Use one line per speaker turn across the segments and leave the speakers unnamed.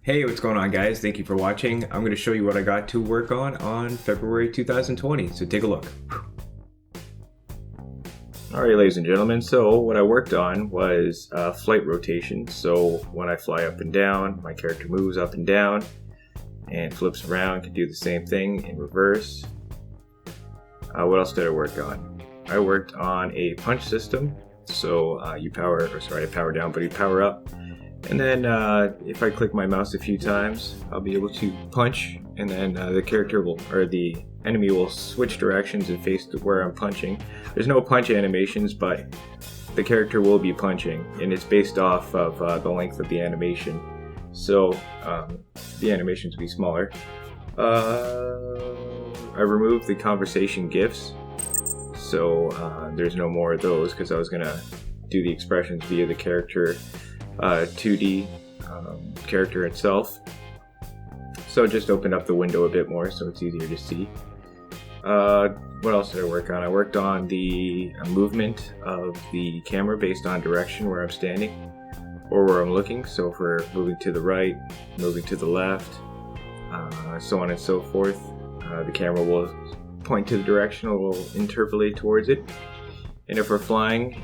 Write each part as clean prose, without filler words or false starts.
Hey, what's going on, guys? Thank you for watching. I'm going to show you what I got to work on February 2020, so take a look. Alright, ladies and gentlemen, so what I worked on was flight rotation. So when I fly up and down, my character moves up and down and flips around, can do the same thing in reverse. What else did I work on? I worked on a punch system. So you power down, but you power up. And then if I click my mouse a few times, I'll be able to punch, and then the enemy will switch directions and face to where I'm punching. There's no punch animations, but the character will be punching, and it's based off of the length of the animation. So the animations will be smaller. I removed the conversation GIFs, so there's no more of those because I was gonna do the expressions via the character 2D character itself. So just opened up the window a bit more so it's easier to see. What else did I work on? I worked on the movement of the camera based on direction where I'm standing or where I'm looking. So if we're moving to the right, moving to the left, so on and so forth, the camera will point to the direction or will interpolate towards it. And if we're flying,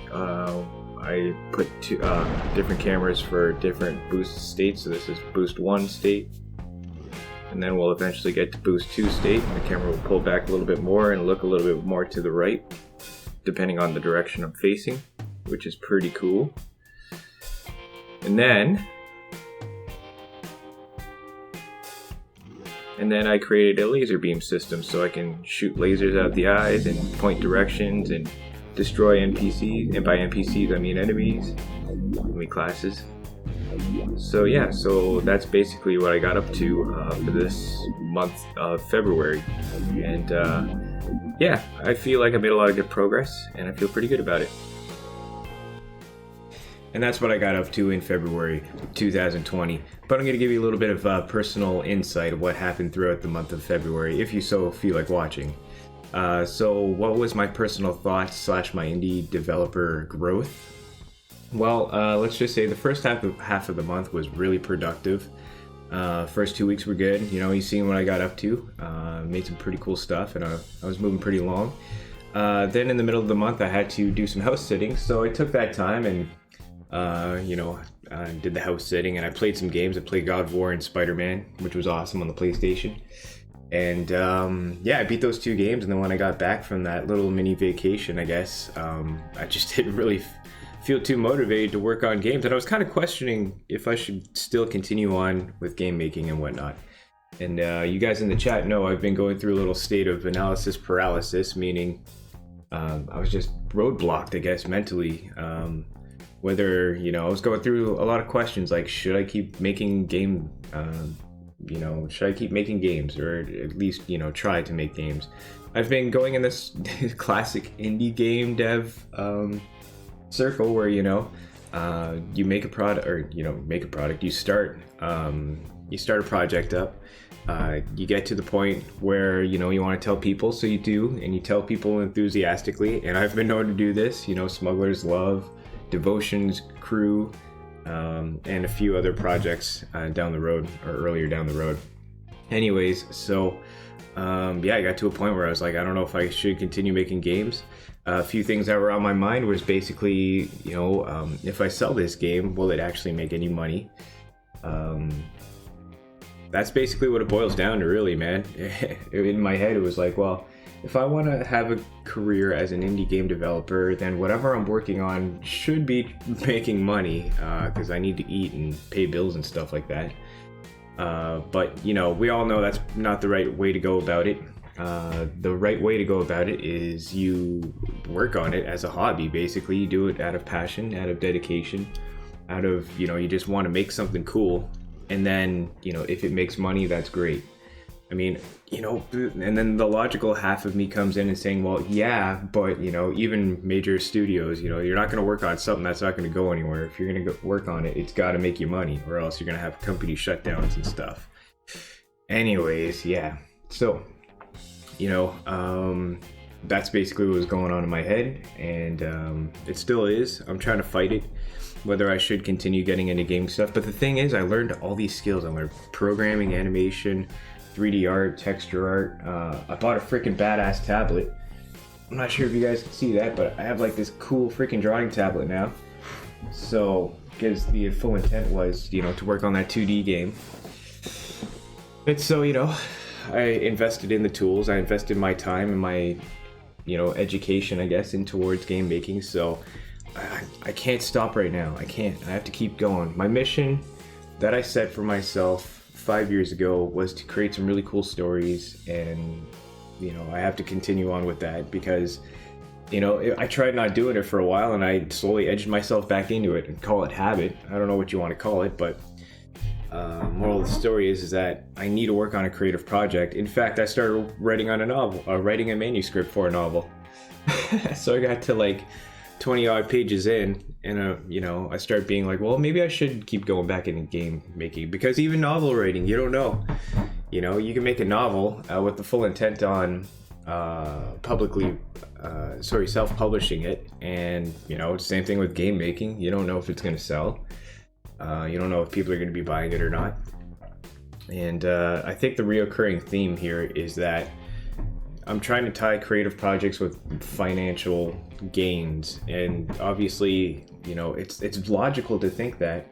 I put two different cameras for different boost states. So this is boost 1 state, and then we'll eventually get to boost 2 state, and the camera will pull back a little bit more and look a little bit more to the right depending on the direction I'm facing, which is pretty cool. And then I created a laser beam system so I can shoot lasers out the eyes and point directions and destroy NPCs, and by NPCs I mean enemies, enemy classes. So yeah, so that's basically what I got up to for this month of February, and yeah, I feel like I made a lot of good progress, and I feel pretty good about it. And that's what I got up to in February 2020. But I'm going to give you a little bit of personal insight of what happened throughout the month of February, if you so feel like watching. So what was my personal thoughts / my indie developer growth? Well, let's just say the first half of the month was really productive. First 2 weeks were good. You know, you seen what I got up to. Made some pretty cool stuff, and I was moving pretty long. Then in the middle of the month, I had to do some house sitting, so I took that time and did the house sitting, and I played some games. I played God of War and Spider-Man, which was awesome on the PlayStation. And yeah, I beat those 2 games, and then when I got back from that little mini vacation, I guess, I just didn't really feel too motivated to work on games, and I was kind of questioning if I should still continue on with game making and whatnot. And you guys in the chat know I've been going through a little state of analysis paralysis, meaning I was just roadblocked, I guess, mentally. Whether, I was going through a lot of questions like, should I keep making should I keep making games, or at least, try to make games? I've been going in this classic indie game dev circle where, you make a product, or, you start a project up, you get to the point where, you want to tell people, so you do, and you tell people enthusiastically, and I've been known to do this, Smuggler's Love, Devotion's Crew, and a few other projects down the road, or earlier down the road. Anyways, so yeah, I got to a point where I was like, I don't know if I should continue making games. A few things that were on my mind was basically, if I sell this game, will it actually make any money? That's basically what it boils down to, really, man. In my head, it was like, well, if I want to have a career as an indie game developer, then whatever I'm working on should be making money, because I need to eat and pay bills and stuff like that. But, we all know that's not the right way to go about it. The right way to go about it is you work on it as a hobby, basically. You do it out of passion, out of dedication, out of, you just want to make something cool. And then, if it makes money, that's great. I mean, and then the logical half of me comes in and saying, well, yeah, but, even major studios, you're not going to work on something that's not going to go anywhere. If you're going to work on it, it's got to make you money, or else you're going to have company shutdowns and stuff. Anyways, yeah. So, that's basically what was going on in my head, and it still is. I'm trying to fight it. whether I should continue getting into game stuff. But the thing is, I learned all these skills. I learned programming, animation, 3D art, texture art. I bought a freaking badass tablet. I'm not sure if you guys can see that, but I have like this cool freaking drawing tablet now. So, because the full intent was, you know, to work on that 2D game. And so, you know, I invested in the tools. I invested my time and my, you know, education, I guess, in towards game making. So I can't stop right now. I can't. I have to keep going. My mission that I set for myself 5 years ago was to create some really cool stories, and you know, I have to continue on with that because, you know, I tried not doing it for a while and I slowly edged myself back into it and call it habit. I don't know what you want to call it, but moral of the story is that I need to work on a creative project. In fact, I started writing on a novel, writing a manuscript for a novel. So I got to like 20 odd pages in, and you know, I started being like, well, maybe I should keep going back into game making, because even novel writing, you don't know. You know, you can make a novel with the full intent on self-publishing it, and you know, same thing with game making. You don't know if it's going to sell. You don't know if people are going to be buying it or not. And I think the reoccurring theme here is that I'm trying to tie creative projects with financial gains, and obviously, you know, it's logical to think that,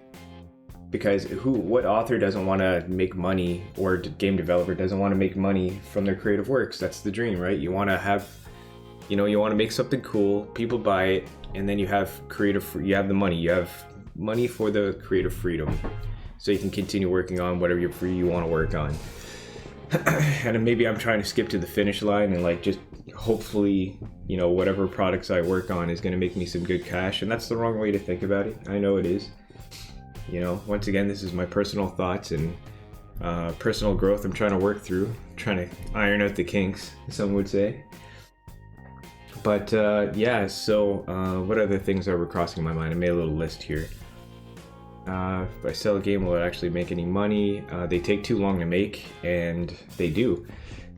because what author doesn't want to make money, or game developer doesn't want to make money from their creative works? That's the dream, right? You want to have, you know, you want to make something cool, people buy it, and then you have you have the money, you have money for the creative freedom, so you can continue working on whatever you want to work on. And maybe I'm trying to skip to the finish line and like just hopefully, you know, whatever products I work on is going to make me some good cash, and that's the wrong way to think about it. I know it is. You know, once again, this is my personal thoughts and personal growth I'm trying to work through, trying to iron out the kinks, some would say. But yeah, so what other things were crossing my mind? I made a little list here. If I sell a game, will it actually make any money? They take too long to make, and they do.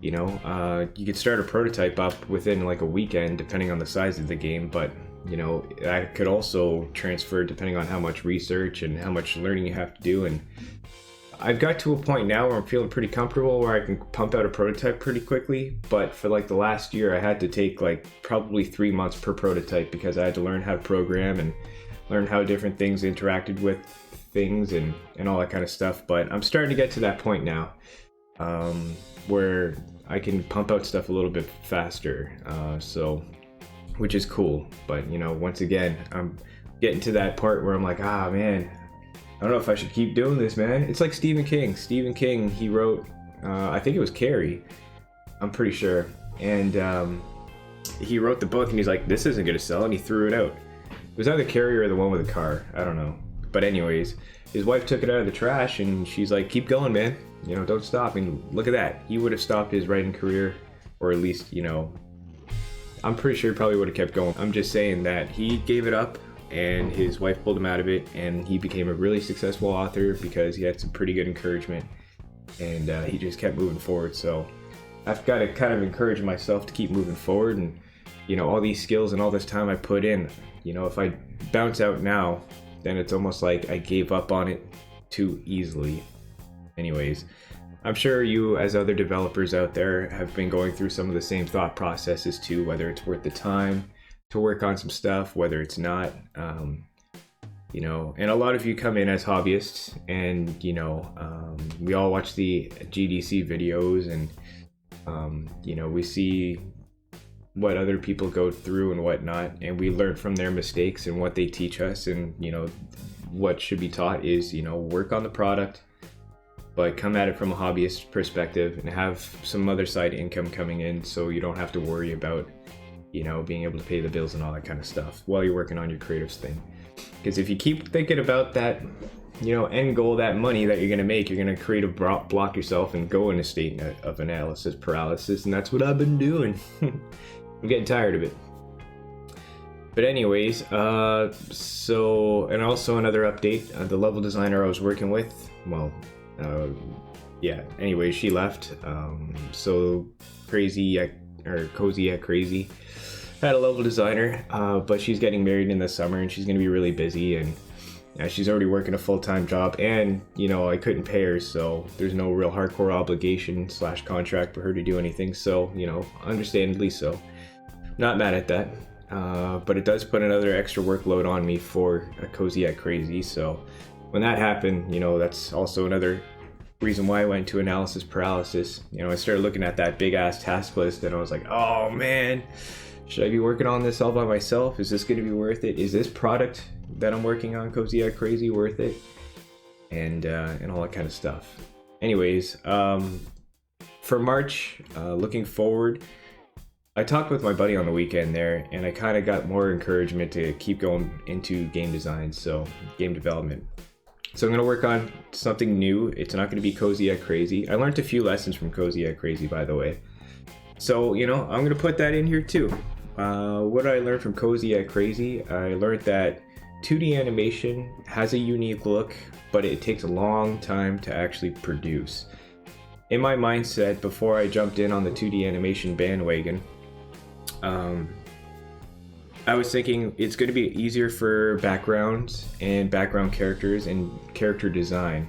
You know, you could start a prototype up within like a weekend, depending on the size of the game, but you know, that could also transfer depending on how much research and how much learning you have to do. And I've got to a point now where I'm feeling pretty comfortable where I can pump out a prototype pretty quickly, but for like the last year I had to take like probably 3 months per prototype, because I had to learn how to program and learn how different things interacted with things and all that kind of stuff. But I'm starting to get to that point now where I can pump out stuff a little bit faster, which is cool. But you know, once again, I'm getting to that part where I'm like, man, I don't know if I should keep doing this, man. It's like Stephen King. Stephen King, he wrote, I think it was Carrie, I'm pretty sure. And he wrote the book and he's like, this isn't gonna sell, and he threw it out. It was either Carrie or the one with the car, I don't know. But anyways, his wife took it out of the trash and she's like, keep going, man. You know, don't stop. And look at that. He would have stopped his writing career, or at least, you know, I'm pretty sure he probably would have kept going. I'm just saying that he gave it up and his wife pulled him out of it, and he became a really successful author because he had some pretty good encouragement, and he just kept moving forward. So I've got to kind of encourage myself to keep moving forward, and you know, all these skills and all this time I put in, you know, if I bounce out now, then it's almost like I gave up on it too easily. Anyways, I'm sure you, as other developers out there, have been going through some of the same thought processes too, whether it's worth the time to work on some stuff, whether it's not, you know, and a lot of you come in as hobbyists, and you know, we all watch the GDC videos, and you know, we see what other people go through and whatnot, and we learn from their mistakes and what they teach us. And you know, what should be taught is, you know, work on the product, but come at it from a hobbyist perspective and have some other side income coming in, so you don't have to worry about, you know, being able to pay the bills and all that kind of stuff while you're working on your creative thing. Because if you keep thinking about that, you know, end goal, that money that you're going to make, you're going to create a block yourself and go in a state of analysis paralysis, and that's what I've been doing. I'm getting tired of it. But anyways, so, and also another update, the level designer I was working with, well, yeah, anyways, she left. So Cozy at Crazy had a level designer, but she's getting married in the summer and she's going to be really busy, and she's already working a full-time job, and I couldn't pay her, so there's no real hardcore obligation / contract for her to do anything. So understandably so. Not mad at that. But it does put another extra workload on me for a Cozy at Crazy. So when that happened, that's also another reason why I went to analysis paralysis. I started looking at that big ass task list, and I was like, oh man, should I be working on this all by myself? Is this going to be worth it? Is this product that I'm working on, Cozy at Crazy, worth it? And all that kind of stuff. Anyways, for March, looking forward, I talked with my buddy on the weekend there, and I kind of got more encouragement to keep going into game design, so game development. So I'm going to work on something new. It's not going to be Cozy at Crazy. I learned a few lessons from Cozy at Crazy, by the way. So, I'm going to put that in here too. What did I learn from Cozy at Crazy? I learned that 2D animation has a unique look, but it takes a long time to actually produce. In my mindset, before I jumped in on the 2D animation bandwagon, I was thinking it's going to be easier for backgrounds and background characters and character design.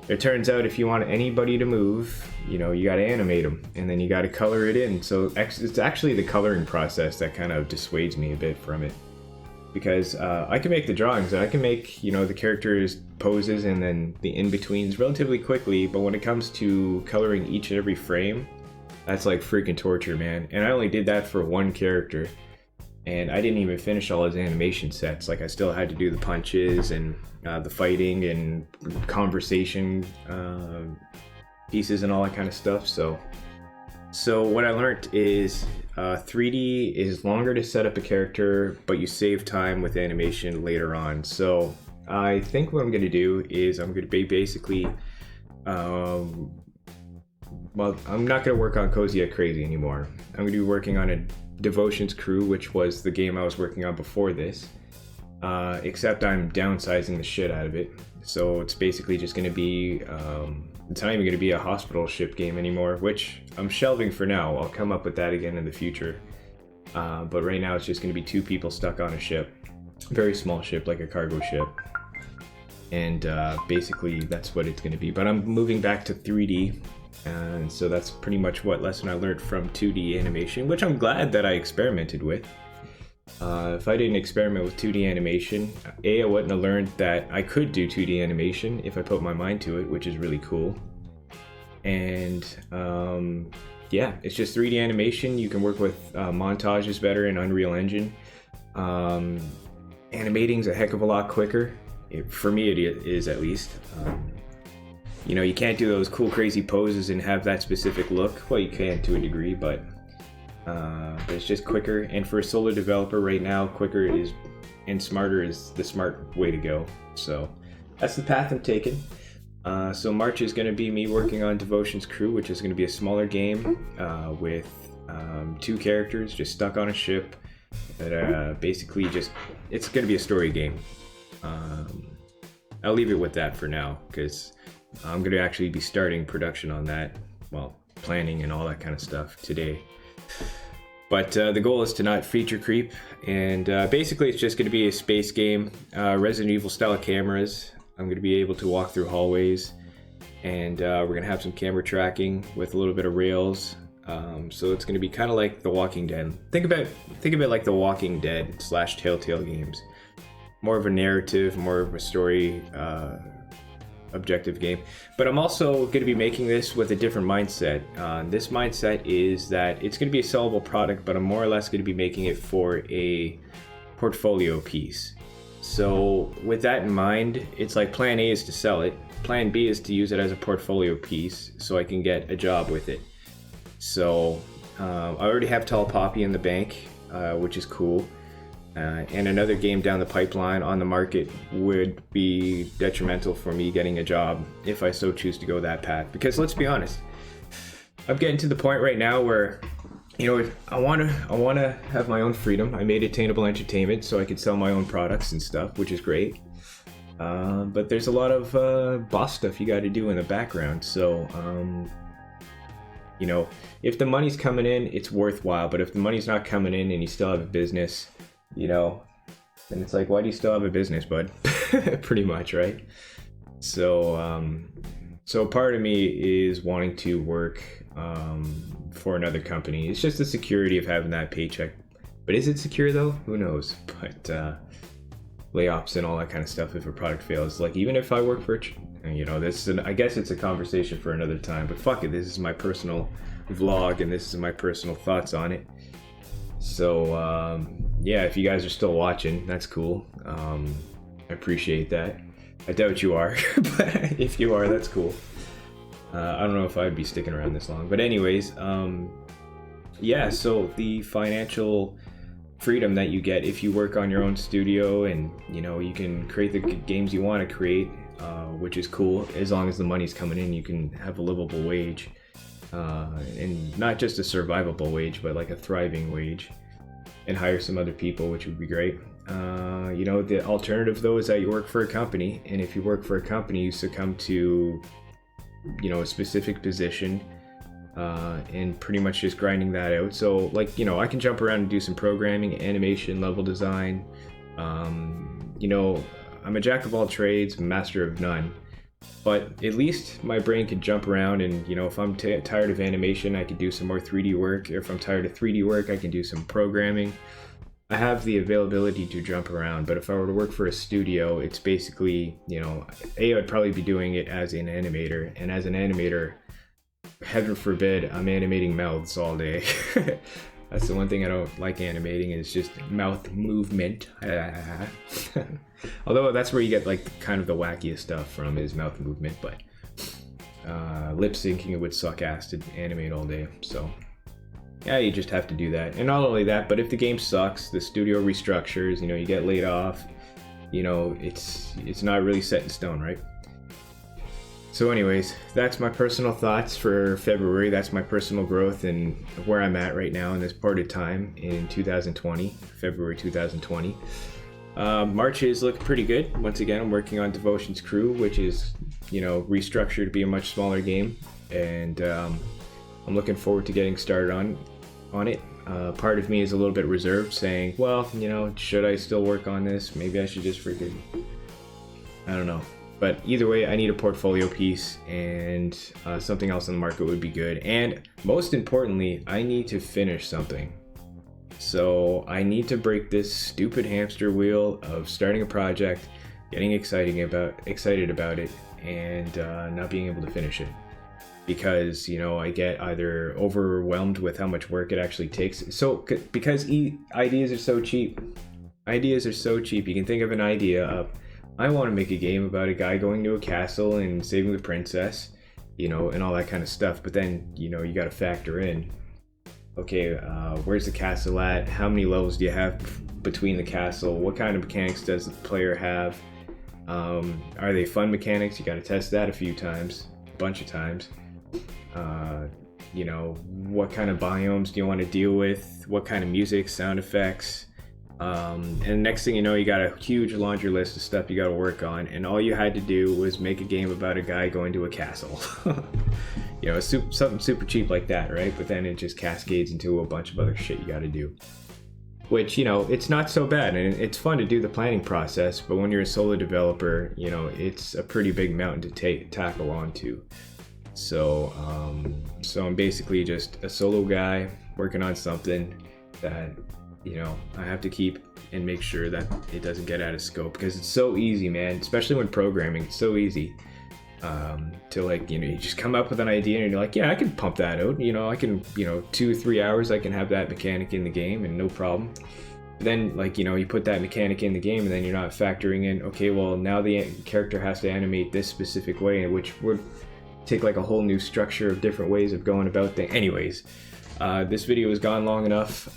It turns out if you want anybody to move, you got to animate them, and then you got to color it in. So it's actually the coloring process that kind of dissuades me a bit from it. Because I can make the drawings, I can make, the characters' poses and then the in-betweens relatively quickly, but when it comes to coloring each and every frame, that's like freaking torture, man. And I only did that for one character, and I didn't even finish all his animation sets. Like, I still had to do the punches and the fighting and conversation pieces and all that kind of stuff. So what I learned is 3D is longer to set up a character, but you save time with animation later on. So I think what I'm going to do is I'm going to be basically, well, I'm not going to work on Cozy at Crazy anymore. I'm going to be working on a Devotions Crew, which was the game I was working on before this, except I'm downsizing the shit out of it. So it's basically just going to be, it's not even going to be a hospital ship game anymore, which I'm shelving for now. I'll come up with that again in the future. But right now it's just going to be 2 people stuck on a ship. Very small ship, like a cargo ship. And basically that's what it's going to be. But I'm moving back to 3D. And so that's pretty much what lesson I learned from 2D animation, which I'm glad that I experimented with. If I didn't experiment with 2D animation, I wouldn't have learned that I could do 2D animation if I put my mind to it, which is really cool. And yeah, it's just 3D animation. You can work with montages better in Unreal Engine. Animating's a heck of a lot quicker. For me, it is at least. You can't do those cool, crazy poses and have that specific look. Well, you can to a degree, but it's just quicker. And for a solo developer right now, quicker is and smarter is the smart way to go. So that's the path I'm taking. So March is going to be me working on Devotions Crew, which is going to be a smaller game with 2 characters just stuck on a ship. That basically it's going to be a story game. I'll leave it with that for now, because I'm going to actually be starting production on that, well, planning and all that kind of stuff today. But the goal is to not feature creep, and basically it's just going to be a space game, Resident Evil style cameras. I'm going to be able to walk through hallways, and we're going to have some camera tracking with a little bit of rails. So it's going to be kind of like The Walking Dead. Think of it like The Walking Dead / Telltale games. More of a narrative, more of a story objective game. But I'm also going to be making this with a different mindset. This mindset is that it's going to be a sellable product, but I'm more or less going to be making it for a portfolio piece. So with that in mind, it's like plan A is to sell it. Plan B is to use it as a portfolio piece so I can get a job with it. So I already have Tall Poppy in the bank, which is cool. And another game down the pipeline on the market would be detrimental for me getting a job if I so choose to go that path. Because let's be honest, I'm getting to the point right now where, I want to have my own freedom. I made Attainable Entertainment so I could sell my own products and stuff, which is great. But there's a lot of boss stuff you got to do in the background. So, if the money's coming in, it's worthwhile. But if the money's not coming in and you still have a business, And it's like, why do you still have a business, bud? Pretty much, right? So, so part of me is wanting to work for another company. It's just the security of having that paycheck. But is it secure though? Who knows? But layoffs and all that kind of stuff if a product fails. Like even if I work for, I guess it's a conversation for another time. But fuck it, this is my personal vlog and this is my personal thoughts on it. So yeah, if you guys are still watching, that's cool. I appreciate that. I doubt you are, but if you are, that's cool. I don't know if I'd be sticking around this long, but anyways, yeah, so the financial freedom that you get if you work on your own studio, and you can create the games you want to create, which is cool. As long as the money's coming in, you can have a livable wage, and not just a survivable wage, but like a thriving wage, and hire some other people, which would be great. The alternative though is that you work for a company, and if you work for a company, you succumb to a specific position, and pretty much just grinding that out. So like I can jump around and do some programming, animation, level design. I'm a jack of all trades, master of none, but at least my brain can jump around, and if I'm tired of animation, I can do some more 3D work. If I'm tired of 3D work, I can do some programming. I have the availability to jump around. But if I were to work for a studio, it's basically, I'd probably be doing it as an animator, and as an animator, heaven forbid, I'm animating mouths all day. That's the one thing I don't like animating, is just mouth movement. Although that's where you get like kind of the wackiest stuff from, is mouth movement, but lip syncing, it would suck ass to animate all day. So yeah, you just have to do that. And not only that, but if the game sucks, the studio restructures, you get laid off, it's not really set in stone, right? So anyways, that's my personal thoughts for February. That's my personal growth and where I'm at right now in this part of time in 2020, February 2020. March is looking pretty good. Once again, I'm working on Devotion's Crew, which is, restructured to be a much smaller game. And I'm looking forward to getting started on it. Part of me is a little bit reserved, saying, well, should I still work on this? Maybe I should just freaking, I don't know. But either way, I need a portfolio piece, and something else on the market would be good. And most importantly, I need to finish something. So I need to break this stupid hamster wheel of starting a project, getting excited about it, and not being able to finish it. Because, I get either overwhelmed with how much work it actually takes. So, because ideas are so cheap. Ideas are so cheap. You can think of an idea of, I want to make a game about a guy going to a castle and saving the princess, and all that kind of stuff. But then, you got to factor in, okay, where's the castle at? How many levels do you have between the castle? What kind of mechanics does the player have? Are they fun mechanics? You got to test that a bunch of times. What kind of biomes do you want to deal with? What kind of music, sound effects? And next thing you know, you got a huge laundry list of stuff you got to work on, and all you had to do was make a game about a guy going to a castle. Something super cheap like that, right? But then it just cascades into a bunch of other shit you got to do. Which, it's not so bad, and it's fun to do the planning process, but when you're a solo developer, it's a pretty big mountain to tackle onto. So I'm basically just a solo guy working on something that I have to keep and make sure that it doesn't get out of scope, because it's so easy, man, especially when programming. It's so easy to you just come up with an idea and you're like, yeah, I can pump that out. I can, 2-3 hours, I can have that mechanic in the game and no problem. But then you put that mechanic in the game and then you're not factoring in, okay, well, now the character has to animate this specific way, which would take a whole new structure of different ways of going about things. Anyways, this video has gone long enough.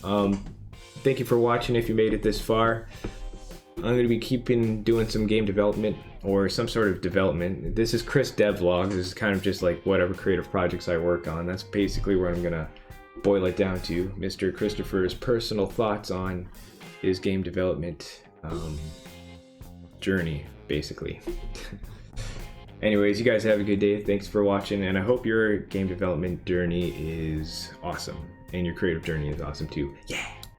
Thank you for watching if you made it this far. I'm going to be doing some game development or some sort of development. This is Chris Devlogs. This is kind of just whatever creative projects I work on. That's basically where I'm going to boil it down to. Mr. Christopher's personal thoughts on his game development journey, basically. Anyways, you guys have a good day. Thanks for watching, and I hope your game development journey is awesome, and your creative journey is awesome too. Yeah!